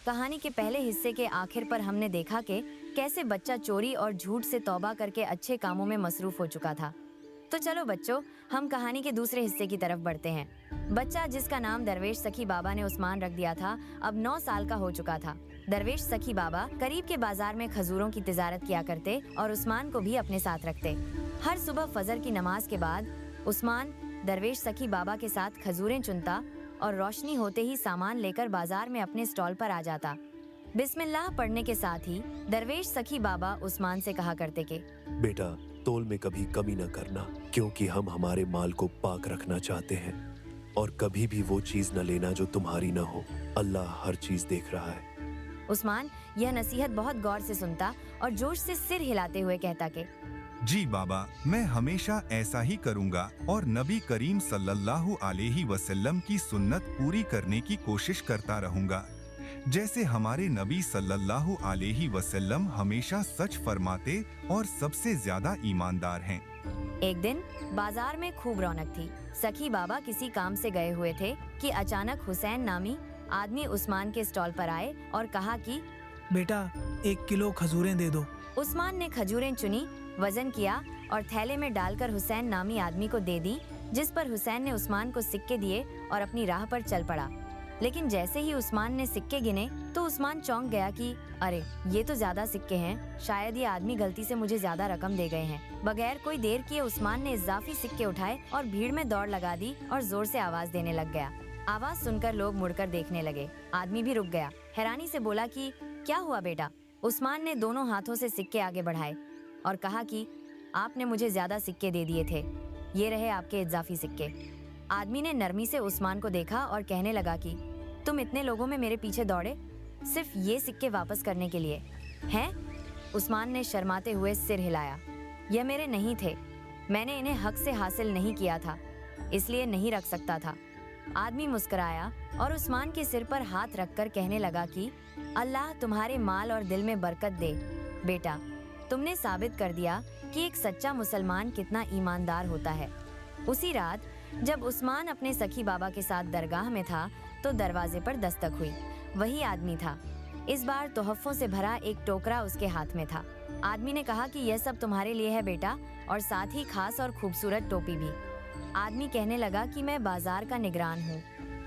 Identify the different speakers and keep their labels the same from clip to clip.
Speaker 1: कहानी के पहले हिस्से के आखिर पर हमने देखा कि कैसे बच्चा चोरी और झूठ से तौबा करके अच्छे कामों में मसरूफ हो चुका था। तो चलो बच्चों, हम कहानी के दूसरे हिस्से की तरफ बढ़ते हैं। बच्चा जिसका नाम दरवेश सखी बाबा ने उस्मान रख दिया था, अब 9 साल का हो चुका था। दरवेश सखी बाबा करीब के बाजार में खजूरों की तिजारत किया करते और उस्मान को भी अपने साथ रखते। हर सुबह फजर की नमाज के बाद उस्मान दरवेश सखी बाबा के साथ खजूरें चुनता और रोशनी होते ही सामान लेकर बाजार में अपने स्टॉल पर आ जाता। बिस्मिल्लाह पढ़ने के साथ ही दरवेश सखी बाबा उस्मान से कहा करते कि
Speaker 2: बेटा, तोल में कभी कमी न करना, क्योंकि हम हमारे माल को पाक रखना चाहते हैं, और कभी भी वो चीज न लेना जो तुम्हारी न हो। अल्लाह हर चीज देख रहा है।
Speaker 1: उस्मान यह नसीहत बहुत गौर से सुनता और जोश से सिर हिलाते हुए कहता कि
Speaker 3: जी बाबा, मैं हमेशा ऐसा ही करूंगा और नबी करीम सल्लल्लाहु अलैहि वसल्लम की सुन्नत पूरी करने की कोशिश करता रहूंगा, जैसे हमारे नबी सल्लल्लाहु अलैहि वसल्लम हमेशा सच फरमाते और सबसे ज्यादा ईमानदार हैं।
Speaker 1: एक दिन बाजार में खूब रौनक थी। सखी बाबा किसी काम से गए हुए थे कि अचानक हुसैन नामी आदमी उस्मान के स्टॉल पर आए और कहा कि
Speaker 4: बेटा, 1 किलो खजूरें दे दो।
Speaker 1: उस्मान ने खजूरें चुनी, वजन किया और थैले में डालकर हुसैन नामी आदमी को दे दी, जिस पर हुसैन ने उस्मान को सिक्के दिए और अपनी राह पर चल पड़ा। लेकिन जैसे ही उस्मान ने सिक्के गिने तो उस्मान चौंक गया कि अरे, ये तो ज्यादा सिक्के हैं, शायद ये आदमी गलती से मुझे ज्यादा रकम दे गए हैं। बगैर कोई देर किए उस्मान ने इजाफी सिक्के उठाए और भीड़ में दौड़ लगा दी और जोर से आवाज देने लग गया। आवाज सुनकर लोग मुड़कर देखने लगे। आदमी भी रुक गया, हैरानी से बोला कि क्या हुआ बेटा? उस्मान ने दोनों हाथों से सिक्के आगे बढ़ाए और कहा कि आपने मुझे ज्यादा सिक्के दे दिए थे, ये रहे आपके इजाफी सिक्के। आदमी ने नरमी से उस्मान को देखा और कहने लगा कि तुम इतने लोगों में मेरे पीछे दौड़े सिर्फ ये सिक्के वापस करने के लिए हैं? उस्मान ने शर्माते हुए सिर हिलाया। यह मेरे नहीं थे, मैंने इन्हें हक से हासिल नहीं किया था, इसलिए नहीं रख सकता था। आदमी मुस्कुराया और उस्मान के सिर पर हाथ रखकर कहने लगा कि अल्लाह तुम्हारे माल और दिल में बरकत दे। बेटा, तुमने साबित कर दिया कि एक सच्चा मुसलमान कितना ईमानदार होता है। उसी रात जब उस्मान अपने सखी बाबा के साथ दरगाह में था तो दरवाजे पर दस्तक हुई। वही आदमी था। इस बार तोहफों से भरा एक टोकरा उसके हाथ में था। आदमी ने कहा कि यह सब तुम्हारे लिए है बेटा, और साथ ही खास और खूबसूरत टोपी भी। आदमी कहने लगा कि मैं बाजार का निगरान हूँ,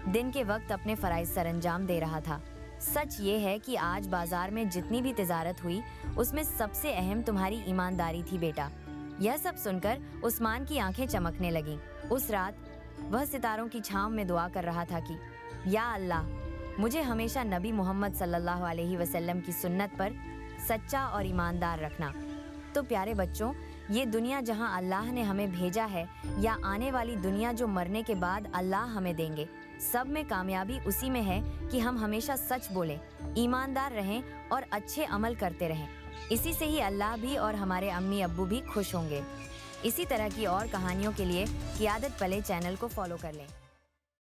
Speaker 1: दिन के वक्त अपने फराइज सरंजाम दे रहा था। सच ये है कि आज बाजार में जितनी भी तिजारत हुई उसमें सबसे अहम तुम्हारी ईमानदारी थी बेटा। यह सब सुनकर उस्मान की आंखें चमकने लगीं। उस रात वह सितारों की छांव में दुआ कर रहा था कि या अल्लाह, मुझे हमेशा नबी मोहम्मद सल्लल्लाहु अलैहि वसल्लम की सुन्नत पर सच्चा और ईमानदार रखना। तो प्यारे बच्चों, ये दुनिया जहां अल्लाह ने हमें भेजा है या आने वाली दुनिया जो मरने के बाद अल्लाह हमें देंगे, सब में कामयाबी उसी में है कि हम हमेशा सच बोलें, ईमानदार रहें और अच्छे अमल करते रहें। इसी से ही अल्लाह भी और हमारे अम्मी अब्बू भी खुश होंगे। इसी तरह की और कहानियों के लिए क़ियादत पले चैनल को फॉलो कर लें।